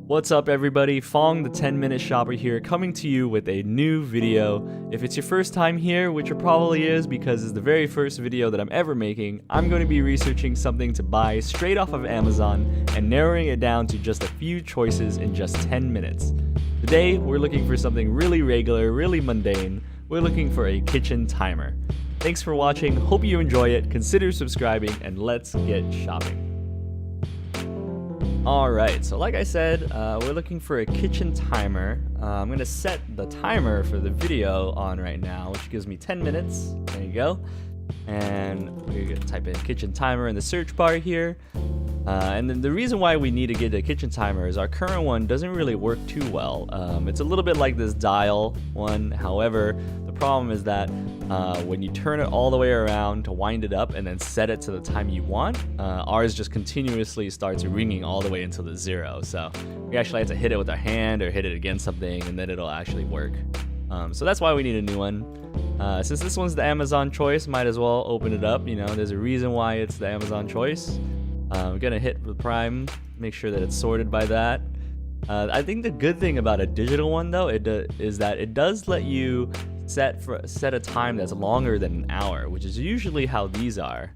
What's up everybody, Fong the 10-minute shopper here, coming to you with a new video. If it's your first time here, which it probably is because it's the very first video that I'm ever making, I'm going to be researching something to buy straight off of Amazon and narrowing it down to just a few choices in just 10 minutes. Today, we're looking for something really regular, really mundane. We're looking for a kitchen timer. Thanks for watching, hope you enjoy it, consider subscribing, and let's get shopping. Alright, so like I said, we're looking for a kitchen timer. I'm going to set the timer for the video on right now, which gives me 10 minutes. There you go. And we're going to type in kitchen timer in the search bar here. And then the reason why we need to get a kitchen timer is our current one doesn't really work too well. It's a little bit like this dial one. However, the problem is that when you turn it all the way around to wind it up and then set it to the time you want, ours just continuously starts ringing all the way until the 0. So we actually have to hit it with our hand or hit it against something and then it'll actually work. So that's why we need a new one. Since this one's the Amazon choice, might as well open it up. You know, there's a reason why it's the Amazon choice. I'm gonna hit the Prime, make sure that it's sorted by that. I think the good thing about a digital one though, is that it does let you set a time that's longer than an hour, which is usually how these are.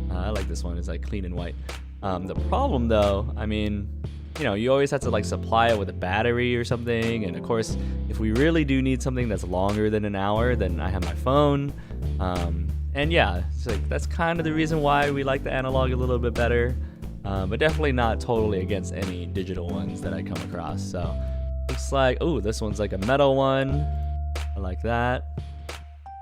I like this one, it's like clean and white. The problem though, I mean, you know, you always have to like supply it with a battery or something, and of course, if we really do need something that's longer than an hour, then I have my phone. And yeah, so that's kind of the reason why we like the analog a little bit better, but definitely not totally against any digital ones that I come across. So looks like, oh, this one's like a metal one. I like that.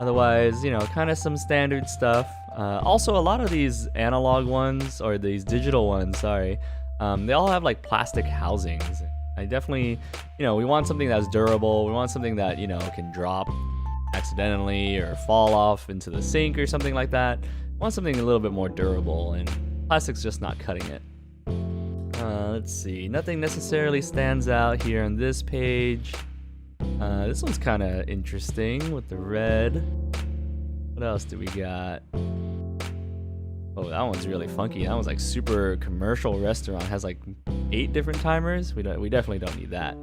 Otherwise, you know, kind of some standard stuff. Also, a lot of these analog ones, or these digital ones, sorry, they all have like plastic housings. I definitely, you know, we want something that's durable. We want something that, you know, can drop accidentally or fall off into the sink or something like that. I want something a little bit more durable, and plastic's just not cutting it. Let's see, nothing necessarily stands out here on this page. This one's kind of interesting with the red. What else do we got? Oh, that one's really funky. That one's like super commercial restaurant. Has like 8 different timers. We definitely don't need that.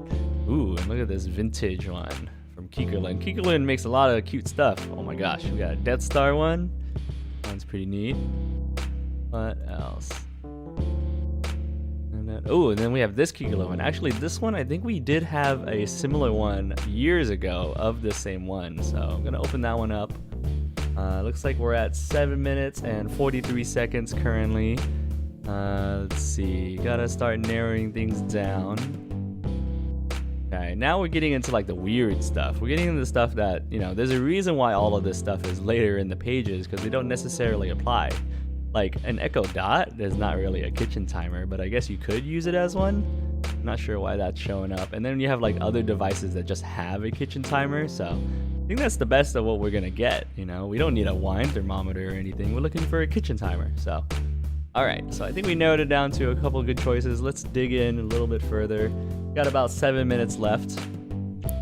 Ooh, and look at this vintage one from Kikkoman. Kikkoman makes a lot of cute stuff. Oh my gosh, we got a Death Star one. That one's pretty neat. What else? Oh, and then we have this Kikkoman one. Actually, this one, I think we did have a similar one years ago of the same one. So I'm gonna open that one up. Looks like we're at 7 minutes and 43 seconds currently. Let's see, gotta start narrowing things down. Okay, now we're getting into like the weird stuff. We're getting into the stuff that, you know, there's a reason why all of this stuff is later in the pages, because they don't necessarily apply. Like an Echo Dot is not really a kitchen timer, but I guess you could use it as one. I'm not sure why that's showing up. And then you have like other devices that just have a kitchen timer, so I think that's the best of what we're gonna get. You know, we don't need a wine thermometer or anything. We're looking for a kitchen timer. So, all right. So I think we narrowed it down to a couple good choices. Let's dig in a little bit further. Got about 7 minutes left.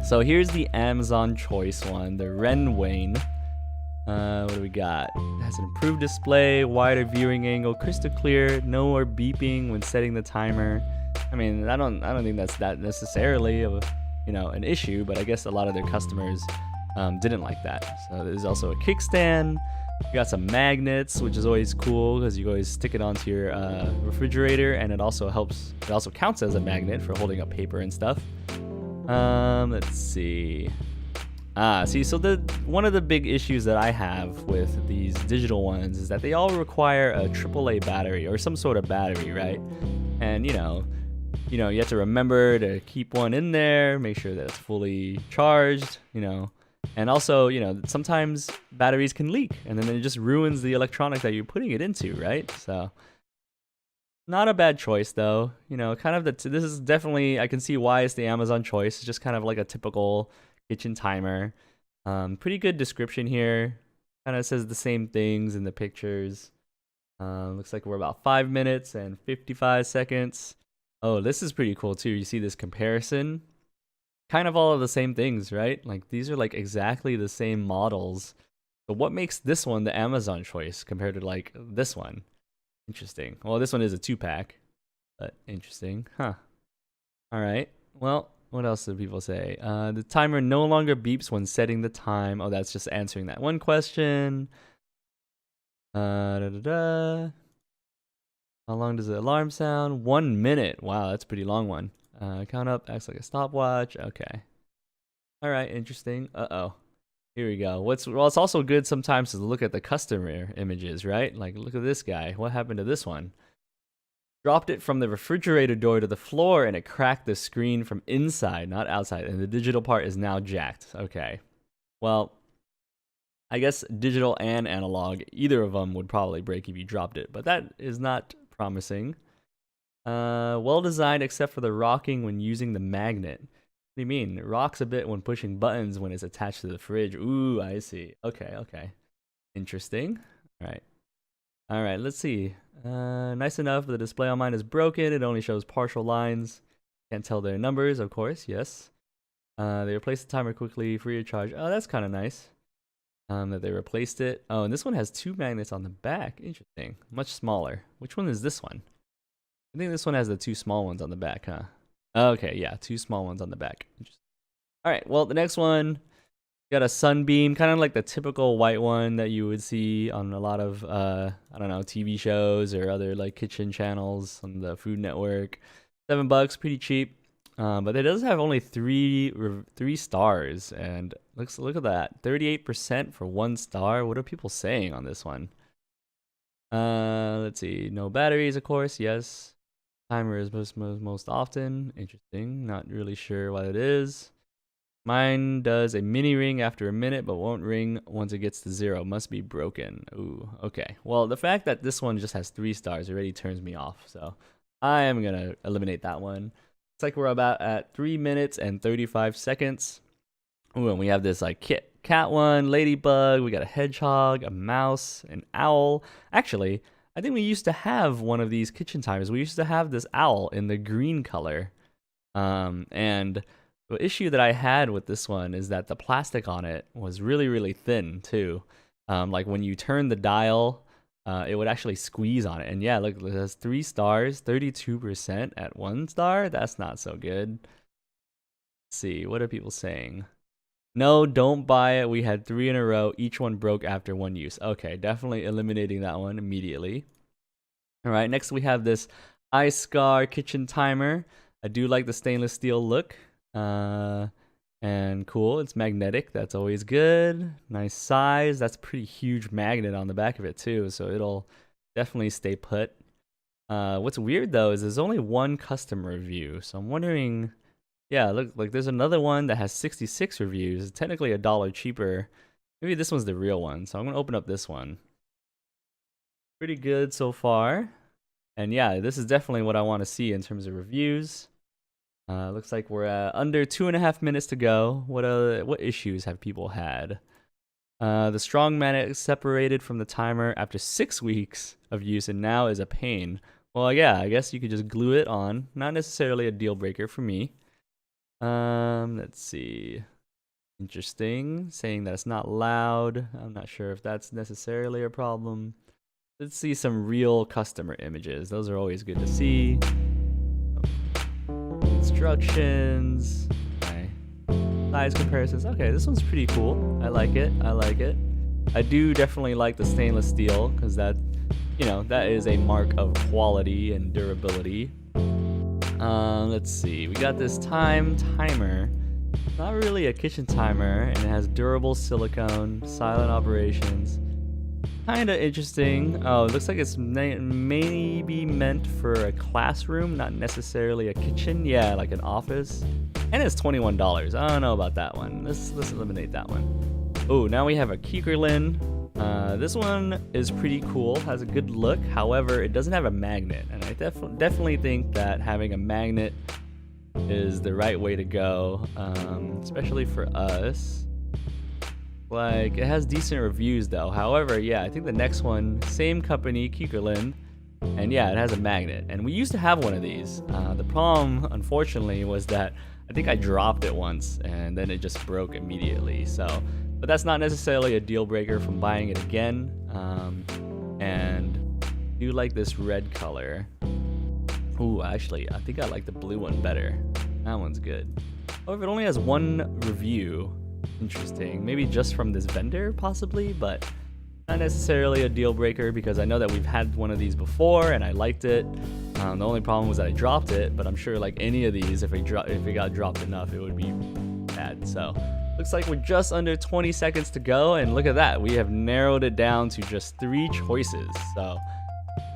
So here's the Amazon choice one, the Renwane. What do we got? It has an improved display, wider viewing angle, crystal clear, no more beeping when setting the timer. I mean, I don't think that's that necessarily of you know, an issue, but I guess a lot of their customers didn't like that. So there's also a kickstand. You got some magnets, which is always cool because you always stick it onto your refrigerator, and it also helps. It also counts as a magnet for holding up paper and stuff. Let's see. So one of the big issues that I have with these digital ones is that they all require a AAA battery or some sort of battery, right? And you know, you have to remember to keep one in there, make sure that it's fully charged, you know. And also, you know, sometimes batteries can leak, and then it just ruins the electronic that you're putting it into, right? So, not a bad choice though. You know, kind of this is definitely, I can see why it's the Amazon choice. It's just kind of like a typical kitchen timer. Pretty good description here. Kind of says the same things in the pictures. Looks like we're about 5 minutes and 55 seconds. Oh, this is pretty cool too. You see this comparison? Kind of all of the same things, right? Like these are like exactly the same models. But what makes this one the Amazon choice compared to like this one? Interesting. Well, this one is a 2-pack, but interesting, huh? All right. Well, what else do people say? The timer no longer beeps when setting the time. Oh, that's just answering that one question. Da, da, da. How long does the alarm sound? 1 minute. Wow, that's a pretty long one. Count up acts like a stopwatch. Okay. All right, interesting. Uh-oh. Here we go. Well, it's also good sometimes to look at the customer images, right? Like, look at this guy. What happened to this one? Dropped it from the refrigerator door to the floor and it cracked the screen from inside, not outside. And the digital part is now jacked. Okay. Well, I guess digital and analog, either of them would probably break if you dropped it, but that is not promising. Well designed except for the rocking when using the magnet. What do you mean? It rocks a bit when pushing buttons when it's attached to the fridge. Ooh, I see. Okay, okay. Interesting. All right, let's see. Nice enough. The display on mine is broken. It only shows partial lines. Can't tell their numbers, of course. Yes. They replaced the timer quickly, free of charge. Oh, that's kind of nice. That they replaced it. Oh, and this one has 2 magnets on the back. Interesting. Much smaller. Which one is this one? I think this one has the 2 small ones on the back, huh? Okay, yeah, 2 small ones on the back. All right, well, the next one got a sunbeam, kind of like the typical white one that you would see on a lot of, I don't know, TV shows or other like kitchen channels on the Food Network. $7, pretty cheap. But it does have only three stars, and look at that, 38% for 1 star. What are people saying on this one? Let's see, no batteries, of course. Yes, timer is most often. Interesting. Not really sure what it is. Mine does a mini ring after a minute, but won't ring once it gets to 0. Must be broken. Ooh, okay. Well, the fact that this one just has 3 stars already turns me off, so I am gonna eliminate that one. It's like we're about at 3 minutes and 35 seconds. Ooh, and we have this like cat one, ladybug, we got a hedgehog, a mouse, an owl. Actually, I think we used to have one of these kitchen timers. We used to have this owl in the green color. And the issue that I had with this one is that the plastic on it was really, really thin too. Like when you turn the dial, it would actually squeeze on it. And yeah, look, it has 3 stars, 32% at 1 star. That's not so good. Let's see, what are people saying? No, don't buy it. We had 3 in a row. Each one broke after 1 use. Okay, definitely eliminating that one immediately. All right, next we have this iScar kitchen timer. I do like the stainless steel look. And cool, it's magnetic. That's always good. Nice size. That's a pretty huge magnet on the back of it too, so it'll definitely stay put. What's weird though is there's only 1 customer review, so I'm wondering. Yeah, look, like there's another one that has 66 reviews. It's technically $1 cheaper. Maybe this one's the real one, so I'm gonna open up this one. Pretty good so far, and yeah, this is definitely what I want to see in terms of reviews. Looks like we're at under 2.5 minutes to go. What issues have people had? The strong magnet separated from the timer after 6 weeks of use and now is a pain. Well, yeah, I guess you could just glue it on. Not necessarily a deal breaker for me. Let's see. Interesting. Saying that it's not loud. I'm not sure if that's necessarily a problem. Let's see some real customer images. Those are always good to see. Instructions. Okay. Size comparisons. Okay, this one's pretty cool. I like it. I like it. I do definitely like the stainless steel because that, you know, that is a mark of quality and durability. Let's see. We got this timer. Not really a kitchen timer, and it has durable silicone, silent operations. Kinda interesting. Oh, it looks like it's maybe meant for a classroom, not necessarily a kitchen. Yeah, like an office. And it's $21. I don't know about that one. Let's eliminate that one. Oh, now we have a Kiekerlin. This one is pretty cool, has a good look. However, it doesn't have a magnet, and I definitely think that having a magnet is the right way to go, especially for us. Like, it has decent reviews though. However, yeah, I think the next one, same company, Kiekerlin, and yeah, it has a magnet. And we used to have one of these. The problem, unfortunately, was that I think I dropped it once and then it just broke immediately. So, but that's not necessarily a deal breaker from buying it again. And I do like this red color. Ooh, actually, I think I like the blue one better. That one's good. However, it only has one review. Interesting. Maybe just from this vendor, possibly, but not necessarily a deal breaker because I know that we've had one of these before and I liked it. The only problem was that I dropped it, but I'm sure like any of these, if it got dropped enough, it would be bad. So looks like we're just under 20 seconds to go, and look at that, we have narrowed it down to just 3 choices. So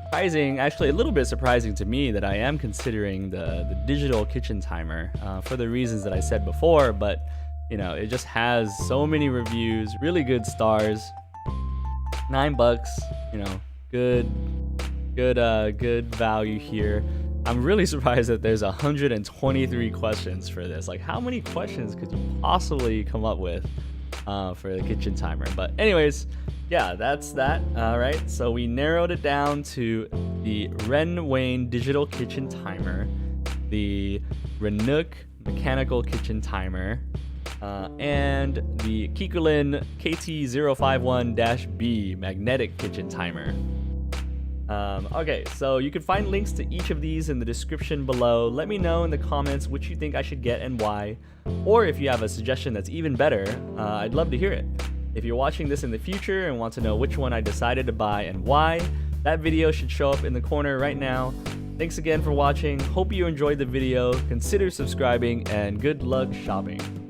surprising, actually a little bit surprising to me that I am considering the digital kitchen timer for the reasons that I said before, but you know, it just has so many reviews, really good stars. $9, you know, good value here. I'm really surprised that there's 123 questions for this. Like, how many questions could you possibly come up with for the kitchen timer? But anyways, yeah, that's that. All right, so we narrowed it down to the Renwayne digital kitchen timer, the Renuk mechanical kitchen timer, and the Kikkolen KT051-B magnetic kitchen timer. Okay, so you can find links to each of these in the description below. Let me know in the comments which you think I should get and why, or if you have a suggestion that's even better, I'd love to hear it. If you're watching this in the future and want to know which one I decided to buy and why, that video should show up in the corner right now. Thanks again for watching. Hope you enjoyed the video. Consider subscribing, and good luck shopping.